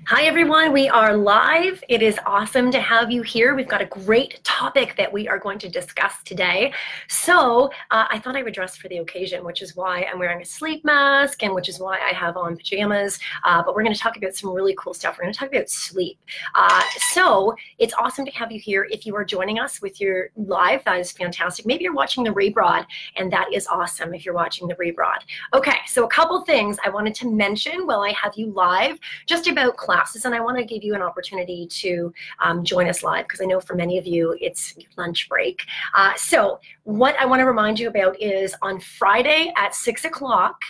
Hi everyone, we are live. It is awesome to have you here. We've got a great topic that we are going to discuss today. So I thought I would dress for the occasion, which is why I'm wearing a sleep mask and which is why I have on pajamas. But we're going to talk about some really cool stuff. We're going to talk about sleep. So it's awesome to have you here. If you are joining us with your live, that is fantastic. Maybe you're watching the rebroad, and that is awesome if you're watching the rebroad. Okay, so a couple things I wanted to mention while I have you live, just about classes, and I want to give you an opportunity to join us live because I know for many of you it's lunch break. So what I want to remind you about is on Friday at 6 o'clock,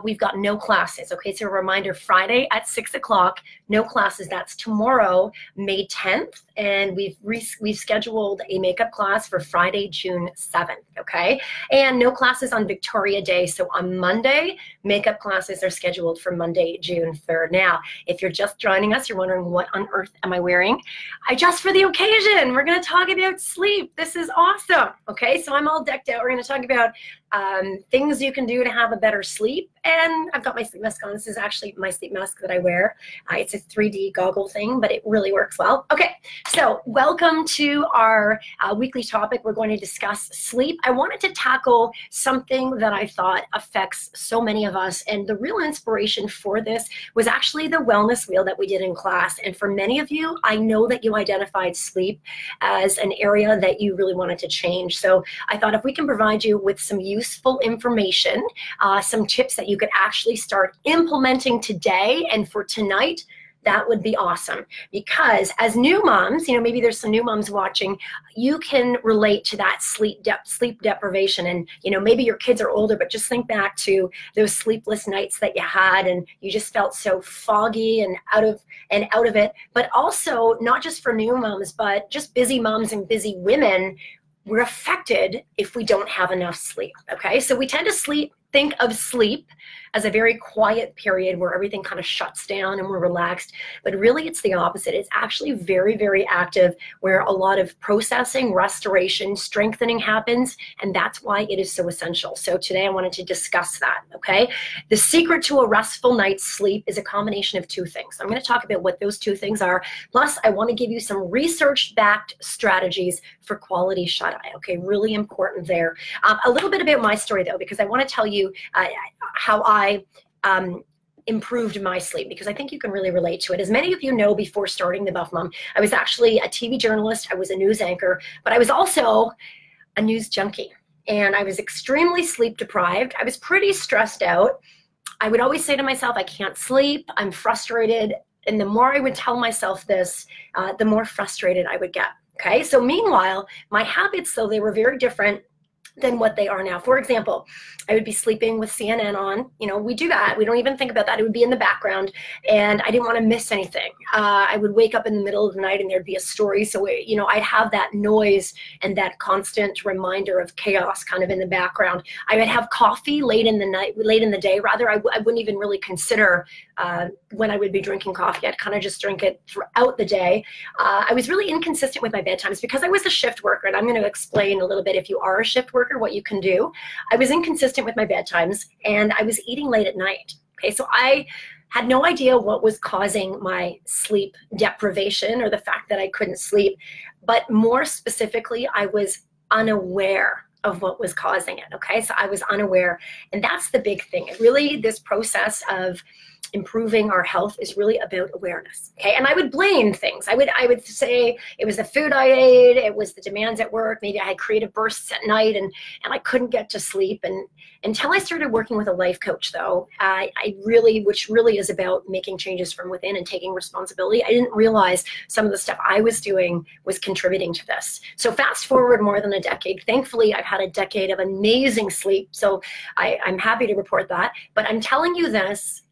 we've got no classes. Okay, so a reminder, Friday at 6 o'clock, no classes. That's tomorrow, May 10th, and we've scheduled a makeup class for Friday, June 7th. Okay, and no classes on Victoria Day. So on Monday, makeup classes are scheduled for Monday, June 3rd. Now, if you're just joining us, you're wondering what on earth am I wearing? I dressed for the occasion. We're going to talk about sleep. This is awesome. Okay, so I'm all decked out. We're going to talk about things you can do to have a better sleep. And I've got my sleep mask on. This is actually my sleep mask that I wear. It's a 3D goggle thing, but it really works well. Okay, so welcome to our weekly topic. We're going to discuss sleep. I wanted to tackle something that I thought affects so many of us, and the real inspiration for this was actually the wellness wheel that we did in class. And for many of you, I know that you identified sleep as an area that you really wanted to change. So I thought if we can provide you with some useful information, some tips that you could actually start implementing today and for tonight, that would be awesome. Because as new moms, maybe there's some new moms watching, you can relate to that sleep deprivation. And maybe your kids are older, but just think back to those sleepless nights that you had and you just felt so foggy and out of it. But also not just for new moms, but just busy moms and busy women, we're affected if we don't have enough sleep. Okay, so we tend to think of sleep as a very quiet period where everything kind of shuts down and we're relaxed, but really it's the opposite. It's actually very, very active where a lot of processing, restoration, strengthening happens, and that's why it is so essential. So today I wanted to discuss that, okay? The secret to a restful night's sleep is a combination of two things. I'm going to talk about what those two things are, plus I want to give you some research-backed strategies for quality shut-eye, okay? Really important there. A little bit about my story though, because I want to tell you how I improved my sleep, because I think you can really relate to it. As many of you know, before starting The Buff Mom, I was actually a TV journalist, I was a news anchor, but I was also a news junkie, and I was extremely sleep deprived. I was pretty stressed out. I would always say to myself, I can't sleep, I'm frustrated, and the more I would tell myself this, the more frustrated I would get, okay? So meanwhile, my habits, though, they were very different than what they are now. For example, I would be sleeping with CNN on. We do that. We don't even think about that. It would be in the background, and I didn't want to miss anything. I would wake up in the middle of the night and there'd be a story. So, I'd have that noise and that constant reminder of chaos kind of in the background. I would have coffee late in the day, rather. I wouldn't even really consider when I would be drinking coffee. I'd kind of just drink it throughout the day. I was really inconsistent with my bedtimes because I was a shift worker, and I'm going to explain a little bit, if you are a shift worker, what you can do. I was inconsistent with my bedtimes, and I was eating late at night. Okay, so I had no idea what was causing my sleep deprivation or the fact that I couldn't sleep, but more specifically, I was unaware of what was causing it. Okay, so I was unaware, and that's the big thing. This process of improving our health is really about awareness. Okay, and I would blame things. I would say it was the food I ate, it was the demands at work, maybe I had creative bursts at night and I couldn't get to sleep. And until I started working with a life coach, though, which really is about making changes from within and taking responsibility, I didn't realize some of the stuff I was doing was contributing to this. So fast forward more than a decade. Thankfully, I've had a decade of amazing sleep, so I'm happy to report that. But I'm telling you this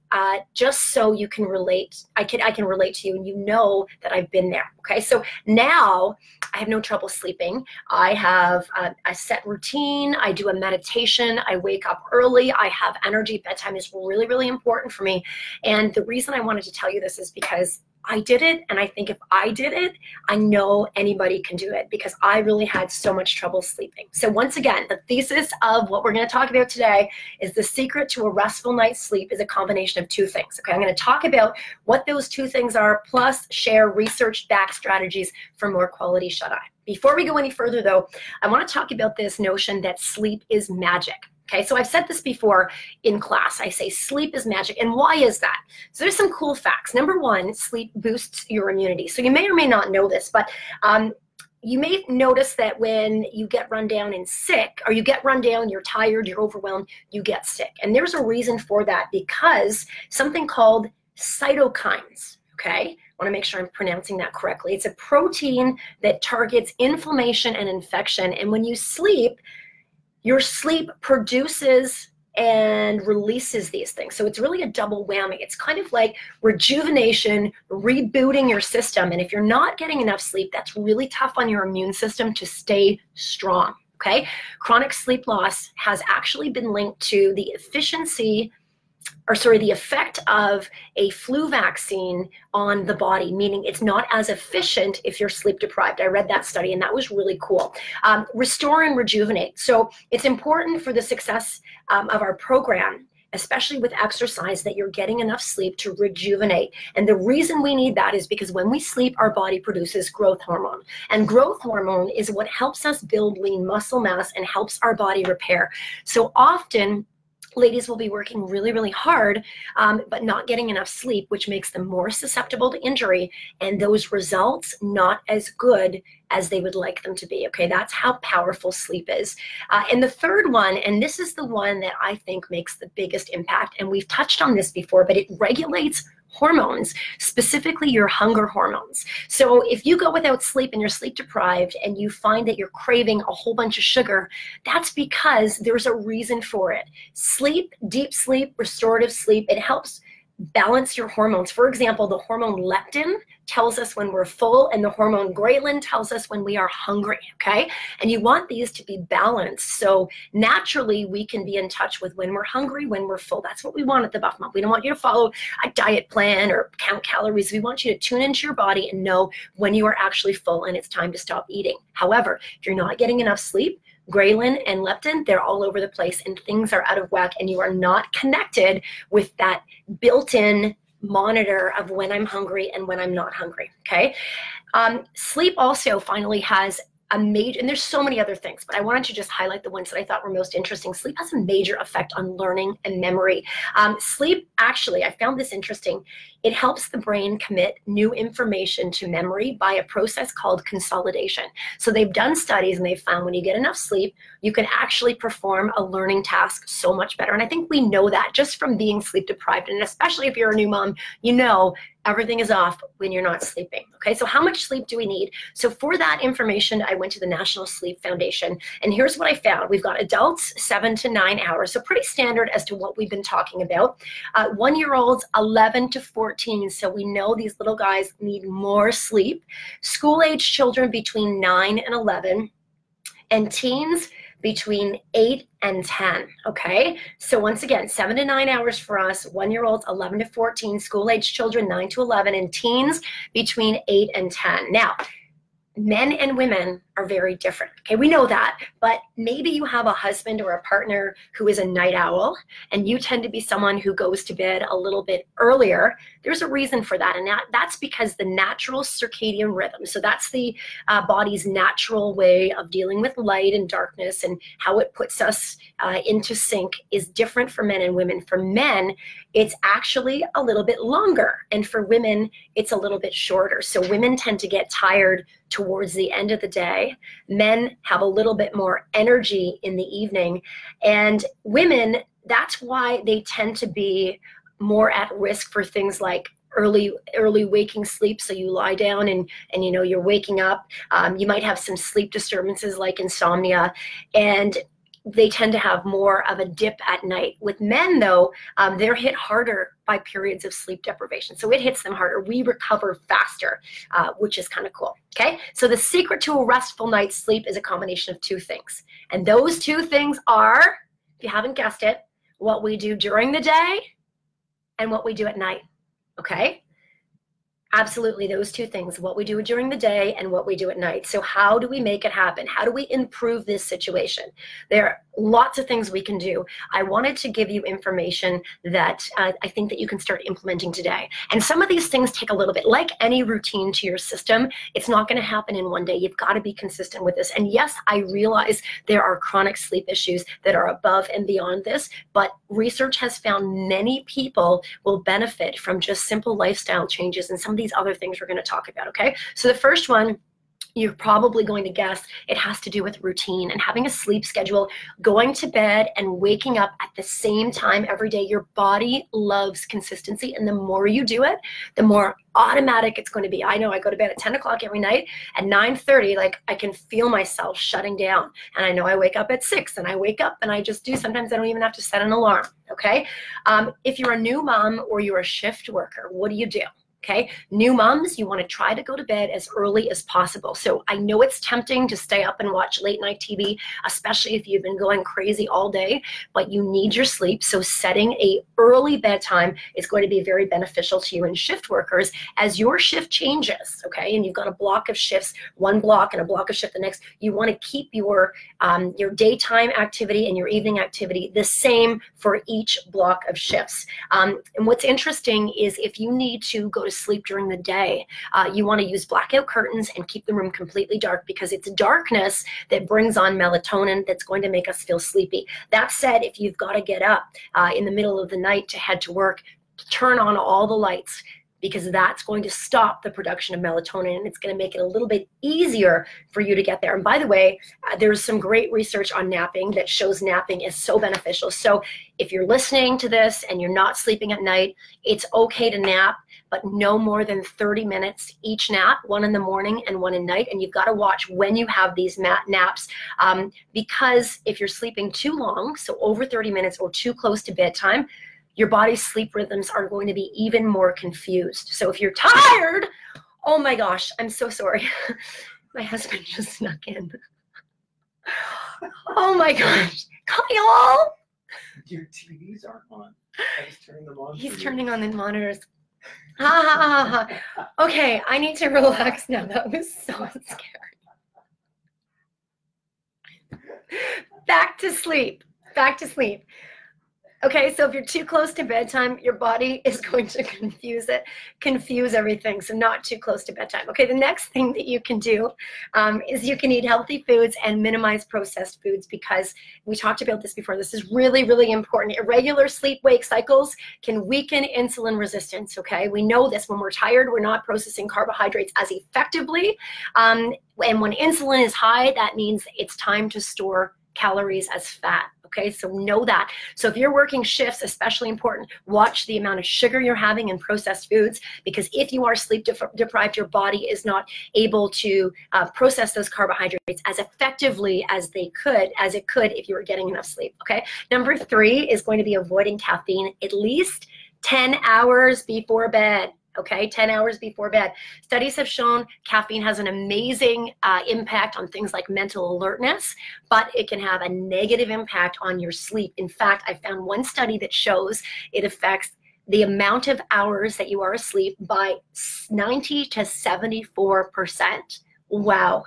just so you can relate. I can relate to you, and you know that I've been there. Okay, so now I have no trouble sleeping. I have a set routine. I do a meditation. I wake up early. I have energy. Bedtime is really, really important for me. And the reason I wanted to tell you this is because I did it, and I think if I did it, I know anybody can do it, because I really had so much trouble sleeping. So once again, the thesis of what we're going to talk about today is the secret to a restful night's sleep is a combination of two things. Okay, I'm going to talk about what those two things are, plus share research-backed strategies for more quality shut-eye. Before we go any further, though, I want to talk about this notion that sleep is magic. Okay, so I've said this before in class. I say sleep is magic. And why is that? So there's some cool facts. Number one, sleep boosts your immunity. So you may or may not know this, but you may notice that when you get run down and sick, or you get run down, you're tired, you're overwhelmed, you get sick. And there's a reason for that, because something called cytokines, okay? I want to make sure I'm pronouncing that correctly. It's a protein that targets inflammation and infection. And when you sleep, your sleep produces and releases these things. So it's really a double whammy. It's kind of like rejuvenation, rebooting your system. And if you're not getting enough sleep, that's really tough on your immune system to stay strong, okay? Chronic sleep loss has actually been linked to the the effect of a flu vaccine on the body, meaning it's not as efficient if you're sleep deprived. I read that study, and that was really cool. Restore and rejuvenate. So it's important for the success of our program, especially with exercise, that you're getting enough sleep to rejuvenate. And the reason we need that is because when we sleep, our body produces growth hormone. And growth hormone is what helps us build lean muscle mass and helps our body repair. So often, ladies will be working really, really hard, but not getting enough sleep, which makes them more susceptible to injury, and those results not as good as they would like them to be, okay? That's how powerful sleep is. And the third one, and this is the one that I think makes the biggest impact, and we've touched on this before, but it regulates hormones, specifically your hunger hormones. So if you go without sleep and you're sleep deprived and you find that you're craving a whole bunch of sugar, that's because there's a reason for it. Sleep, deep sleep, restorative sleep, it helps balance your hormones. For example, the hormone leptin tells us when we're full, and the hormone ghrelin tells us when we are hungry, okay? And you want these to be balanced, so naturally we can be in touch with when we're hungry, when we're full. That's what we want at the Buff Mom. We don't want you to follow a diet plan or count calories. We want you to tune into your body and know when you are actually full and it's time to stop eating. However, if you're not getting enough sleep, ghrelin and leptin, they're all over the place, and things are out of whack, and you are not connected with that built-in monitor of when I'm hungry and when I'm not hungry, okay? Sleep also finally has a major, and there's so many other things, but I wanted to just highlight the ones that I thought were most interesting. Sleep has a major effect on learning and memory. Sleep, actually, I found this interesting. It helps the brain commit new information to memory by a process called consolidation. So they've done studies, and they've found when you get enough sleep, you can actually perform a learning task so much better. And I think we know that just from being sleep deprived, and especially if you're a new mom, you know everything is off when you're not sleeping, okay? So how much sleep do we need? So for that information, I went to the National Sleep Foundation, and here's what I found. We've got adults 7 to 9 hours, so pretty standard as to what we've been talking about. 1-year-olds 11 to 14, so we know these little guys need more sleep. School-age children between 9 and 11, and teens between 8 and 10, okay? So once again, 7 to 9 hours for us, 1-year-olds 11 to 14, school-age children 9 to 11, and teens between 8 and 10. Now, men and women are very different, okay? We know that, but maybe you have a husband or a partner who is a night owl, and you tend to be someone who goes to bed a little bit earlier. There's a reason for that, and that's because the natural circadian rhythm, so that's the body's natural way of dealing with light and darkness and how it puts us into sync, is different for men and women. For men, it's actually a little bit longer, and for women, it's a little bit shorter. So women tend to get tired towards the end of the day. Men have a little bit more energy in the evening, and women, that's why they tend to be more at risk for things like early waking sleep. So you lie down and you know you're waking up. You might have some sleep disturbances like insomnia, and they tend to have more of a dip at night. With men, though, they're hit harder by periods of sleep deprivation. So it hits them harder. We recover faster, which is kind of cool, okay? So the secret to a restful night's sleep is a combination of two things. And those two things are, if you haven't guessed it, what we do during the day and what we do at night, okay? Absolutely, those two things, what we do during the day and what we do at night. So how do we make it happen? How do we improve this situation? There are lots of things we can do. I wanted to give you information that I think that you can start implementing today. And some of these things take a little bit, like any routine to your system, it's not going to happen in one day. You've got to be consistent with this. And yes, I realize there are chronic sleep issues that are above and beyond this, but research has found many people will benefit from just simple lifestyle changes and some of these other things we're going to talk about, okay? So the first one, you're probably going to guess it has to do with routine and having a sleep schedule, going to bed and waking up at the same time every day. Your body loves consistency, and the more you do it, the more automatic it's going to be. I know I go to bed at 10 o'clock every night. At 9:30, like I can feel myself shutting down. And I know I wake up at 6 and I wake up and I just do. Sometimes I don't even have to set an alarm, okay? If you're a new mom or you're a shift worker, what do? Okay, new moms, you want to try to go to bed as early as possible. So I know it's tempting to stay up and watch late night TV, especially if you've been going crazy all day, but you need your sleep. So setting a early bedtime is going to be very beneficial to you and shift workers as your shift changes, okay? And you've got a block of shifts, one block and a block of shift the next. You want to keep your daytime activity and your evening activity the same for each block of shifts. And what's interesting is if you need to go to sleep during the day, you want to use blackout curtains and keep the room completely dark, because it's darkness that brings on melatonin that's going to make us feel sleepy. That said, if you've got to get up in the middle of the night to head to work, turn on all the lights, because that's going to stop the production of melatonin, and it's going to make it a little bit easier for you to get there. And by the way, there's some great research on napping that shows napping is so beneficial. So if you're listening to this and you're not sleeping at night, it's okay to nap, but no more than 30 minutes each nap, one in the morning and one at night. And you've got to watch when you have these naps, because if you're sleeping too long, so over 30 minutes or too close to bedtime, your body's sleep rhythms are going to be even more confused. So if you're tired, oh my gosh, I'm so sorry. My husband just snuck in. Oh my gosh, Kyle! Your TVs aren't on. I just turned them on. He's turning on the monitors. Ha ha ha ha. Okay, I need to relax now. That was so scary. Back to sleep. Back to sleep. Okay, so if you're too close to bedtime, your body is going to confuse everything, so not too close to bedtime. Okay, the next thing that you can do is you can eat healthy foods and minimize processed foods, because we talked about this before. This is really, really important. Irregular sleep-wake cycles can weaken insulin resistance, okay? We know this. When we're tired, we're not processing carbohydrates as effectively, and when insulin is high, that means it's time to store calories as fat. Okay, so know that. So if you're working shifts, especially important, watch the amount of sugar you're having in processed foods, because if you are sleep deprived, your body is not able to process those carbohydrates as effectively as it could if you were getting enough sleep. Okay, number 3 is going to be avoiding caffeine at least 10 hours before bed. Okay, 10 hours before bed. Studies have shown caffeine has an amazing impact on things like mental alertness, but it can have a negative impact on your sleep. In fact, I found one study that shows it affects the amount of hours that you are asleep by 90 to 74%. Wow.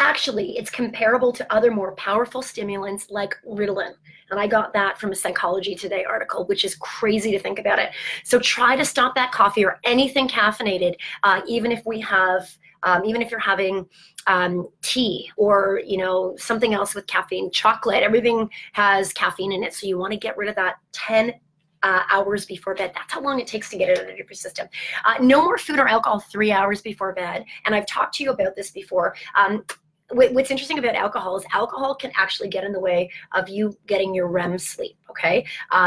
Actually, it's comparable to other more powerful stimulants like Ritalin. And I got that from a Psychology Today article, which is crazy to think about it. So try to stop that coffee or anything caffeinated, even if you're having tea or something else with caffeine, chocolate, everything has caffeine in it. So you want to get rid of that 10 hours before bed. That's how long it takes to get it out of your system. No more food or alcohol 3 hours before bed. And I've talked to you about this before. What's interesting about alcohol is alcohol can actually get in the way of you getting your REM sleep, okay?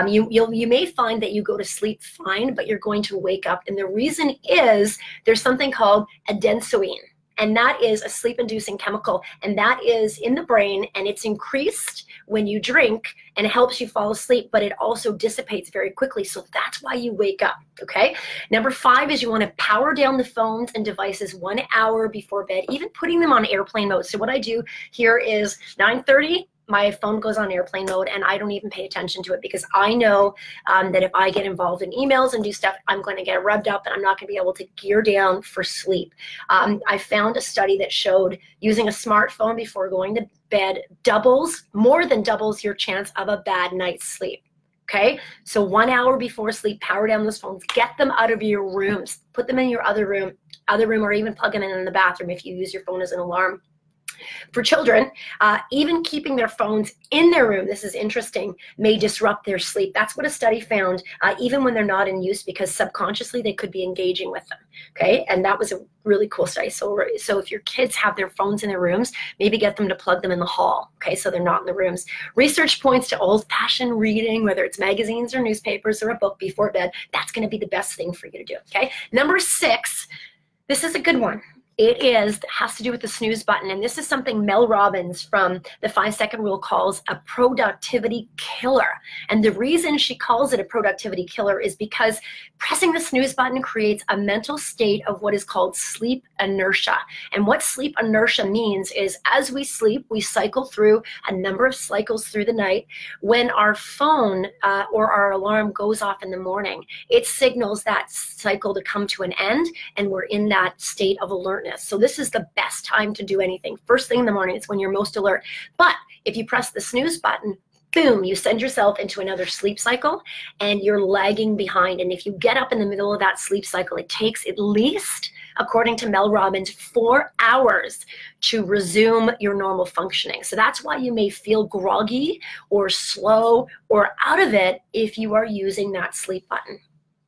You may find that you go to sleep fine, but you're going to wake up. And the reason is there's something called adenosine. And that is a sleep-inducing chemical, and that is in the brain, and it's increased when you drink, and it helps you fall asleep, but it also dissipates very quickly, so that's why you wake up, okay? Number 5 is you want to power down the phones and devices 1 hour before bed, even putting them on airplane mode. So what I do here is 9:30, my phone goes on airplane mode and I don't even pay attention to it, because I know that if I get involved in emails and do stuff, I'm going to get rubbed up and I'm not going to be able to gear down for sleep. I found a study that showed using a smartphone before going to bed more than doubles your chance of a bad night's sleep. Okay, so 1 hour before sleep, power down those phones, get them out of your rooms, put them in your other room, or even plug them in the bathroom if you use your phone as an alarm. For children, even keeping their phones in their room, this is interesting, may disrupt their sleep. That's what a study found, even when they're not in use, because subconsciously they could be engaging with them. Okay, and that was a really cool study. So if your kids have their phones in their rooms, maybe get them to plug them in the hall, okay, so they're not in the rooms. Research points to old-fashioned reading, whether it's magazines or newspapers or a book before bed. That's going to be the best thing for you to do, okay? Number 6, this is a good one. It has to do with the snooze button, and this is something Mel Robbins from the 5-Second Rule calls a productivity killer. And the reason she calls it a productivity killer is because pressing the snooze button creates a mental state of what is called sleep inertia. And what sleep inertia means is, as we sleep, we cycle through a number of cycles through the night. When our phone or our alarm goes off in the morning, it signals that cycle to come to an end, and we're in that state of alertness. So this is the best time to do anything. First thing in the morning, it's when you're most alert. But if you press the snooze button, boom, you send yourself into another sleep cycle and you're lagging behind. And if you get up in the middle of that sleep cycle, it takes at least, according to Mel Robbins, 4 hours to resume your normal functioning. So that's why you may feel groggy or slow or out of it if you are using that sleep button,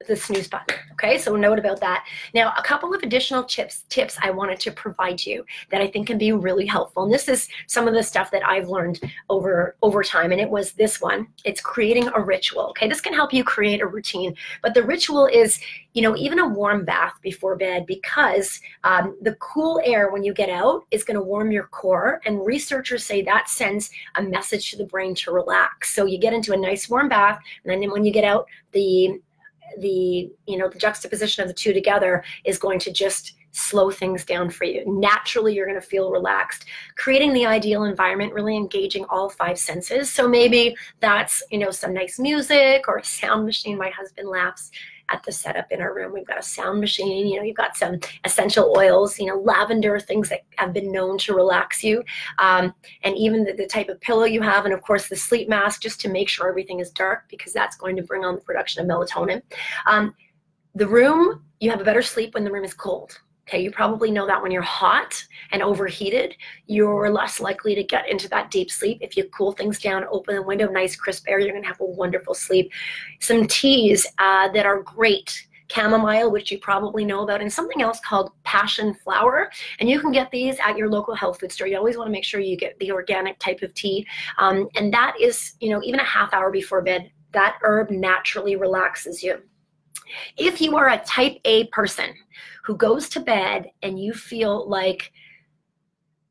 the snooze button. Okay, so note about that. Now, a couple of additional tips I wanted to provide you that I think can be really helpful. And this is some of the stuff that I've learned over time. And it was this one. It's creating a ritual. Okay, this can help you create a routine. But the ritual is, even a warm bath before bed, because the cool air when you get out is going to warm your core. And researchers say that sends a message to the brain to relax. So you get into a nice warm bath, and then when you get out, the juxtaposition of the two together is going to just slow things down for you. Naturally, you're going to feel relaxed, creating the ideal environment, really engaging all 5 senses. So maybe that's, some nice music or a sound machine. My husband laughs at the setup in our room. We've got a sound machine, you've got some essential oils, lavender, things that have been known to relax you, and even the type of pillow you have, and of course the sleep mask, just to make sure everything is dark, because that's going to bring on the production of melatonin. You have a better sleep when the room is cold. Okay, you probably know that when you're hot and overheated, you're less likely to get into that deep sleep. If you cool things down, open the window, nice crisp air, you're gonna have a wonderful sleep. Some teas that are great. Chamomile, which you probably know about, and something else called passion flower. And you can get these at your local health food store. You always want to make sure you get the organic type of tea. And that is, even a half hour before bed, that herb naturally relaxes you. If you are a type A person who goes to bed and you feel like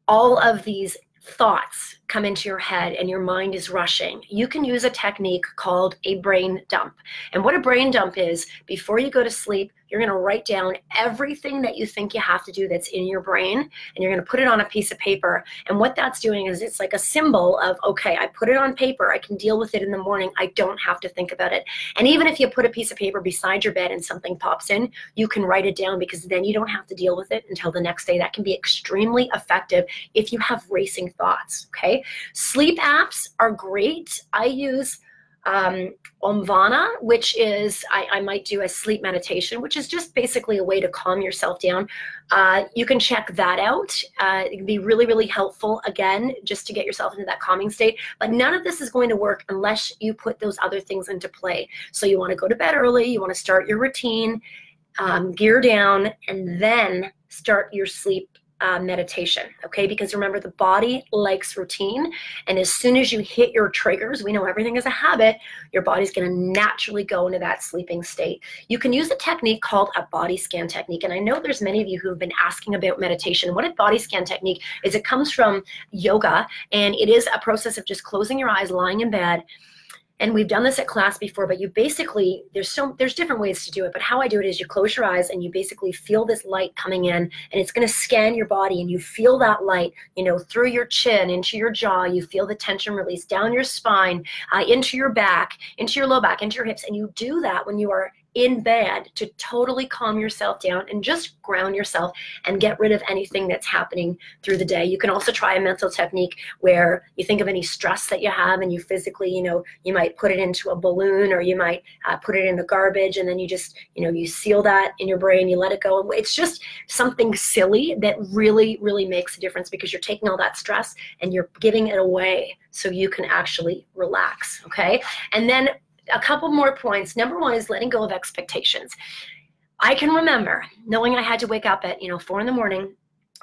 all of these thoughts come into your head and your mind is rushing, you can use a technique called a brain dump. And what a brain dump is, before you go to sleep, you're going to write down everything that you think you have to do that's in your brain, and you're going to put it on a piece of paper. And what that's doing is it's like a symbol of, okay, I put it on paper, I can deal with it in the morning, I don't have to think about it. And even if you put a piece of paper beside your bed and something pops in, you can write it down, because then you don't have to deal with it until the next day. That can be extremely effective if you have racing thoughts, okay? Sleep apps are great. I use Omvana, which is, I might do a sleep meditation, which is just basically a way to calm yourself down. You can check that out. It can be really, really helpful, again, just to get yourself into that calming state. But none of this is going to work unless you put those other things into play. So you want to go to bed early, you want to start your routine, gear down, and then start your sleep meditation, okay? Because remember, the body likes routine, and as soon as you hit your triggers, we know everything is a habit, your body's going to naturally go into that sleeping state. You can use a technique called a body scan technique, and I know there's many of you who have been asking about meditation. What a body scan technique is, it comes from yoga, and it is a process of just closing your eyes, lying in bed, And we've done this at class before, but you basically, there's different ways to do it, but how I do it is you close your eyes and you basically feel this light coming in, and it's going to scan your body, and you feel that light, you know, through your chin, into your jaw. You feel the tension release down your spine, into your back, into your low back, into your hips. And you do that when you are in bed to totally calm yourself down and just ground yourself and get rid of anything that's happening through the day. You can also try a mental technique where you think of any stress that you have, and you physically, you know, you might put it into a balloon, or you might put it in the garbage, and then you just, you know, you seal that in your brain, you let it go. It's just something silly that really, really makes a difference, because you're taking all that stress and you're giving it away so you can actually relax, okay? And then a couple more points. Number one is letting go of expectations. I can remember knowing I had to wake up at 4 in the morning,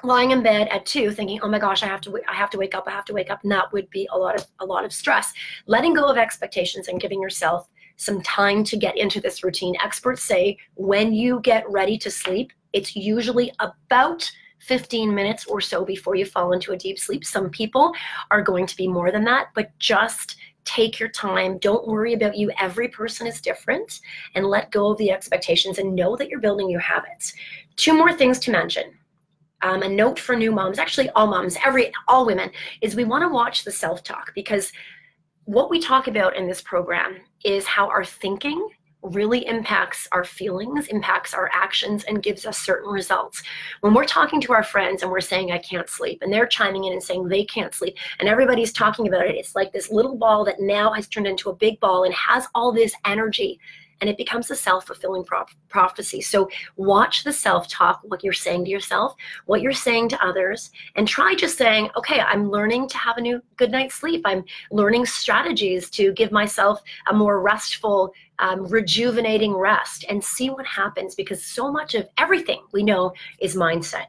lying in bed at 2, thinking, oh my gosh, I have to wake up, and that would be a lot of stress. Letting go of expectations and giving yourself some time to get into this routine. Experts say when you get ready to sleep, it's usually about 15 minutes or so before you fall into a deep sleep. Some people are going to be more than that, but just take your time. Don't worry about you. Every person is different, and let go of the expectations and know that you're building new habits. 2 more things to mention. A note for new moms, actually all moms, all women, is we want to watch the self-talk, because what we talk about in this program is how our thinking really impacts our feelings, impacts our actions, and gives us certain results. When we're talking to our friends and we're saying, I can't sleep, and they're chiming in and saying they can't sleep, and everybody's talking about it, it's like this little ball that now has turned into a big ball and has all this energy, and it becomes a self-fulfilling prophecy. So watch the self-talk, what you're saying to yourself, what you're saying to others, and try just saying, okay, I'm learning to have a good night's sleep. I'm learning strategies to give myself a more restful, rejuvenating rest, and see what happens, because so much of everything we know is mindset.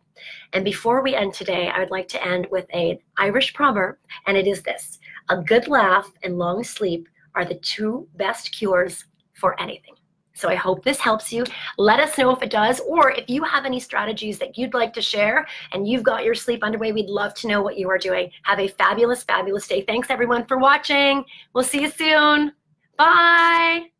And before we end today, I would like to end with an Irish proverb, and it is this: a good laugh and long sleep are the 2 best cures for anything. So I hope this helps you. Let us know if it does, or if you have any strategies that you'd like to share and you've got your sleep underway, we'd love to know what you are doing. Have a fabulous, fabulous day. Thanks everyone for watching. We'll see you soon. Bye.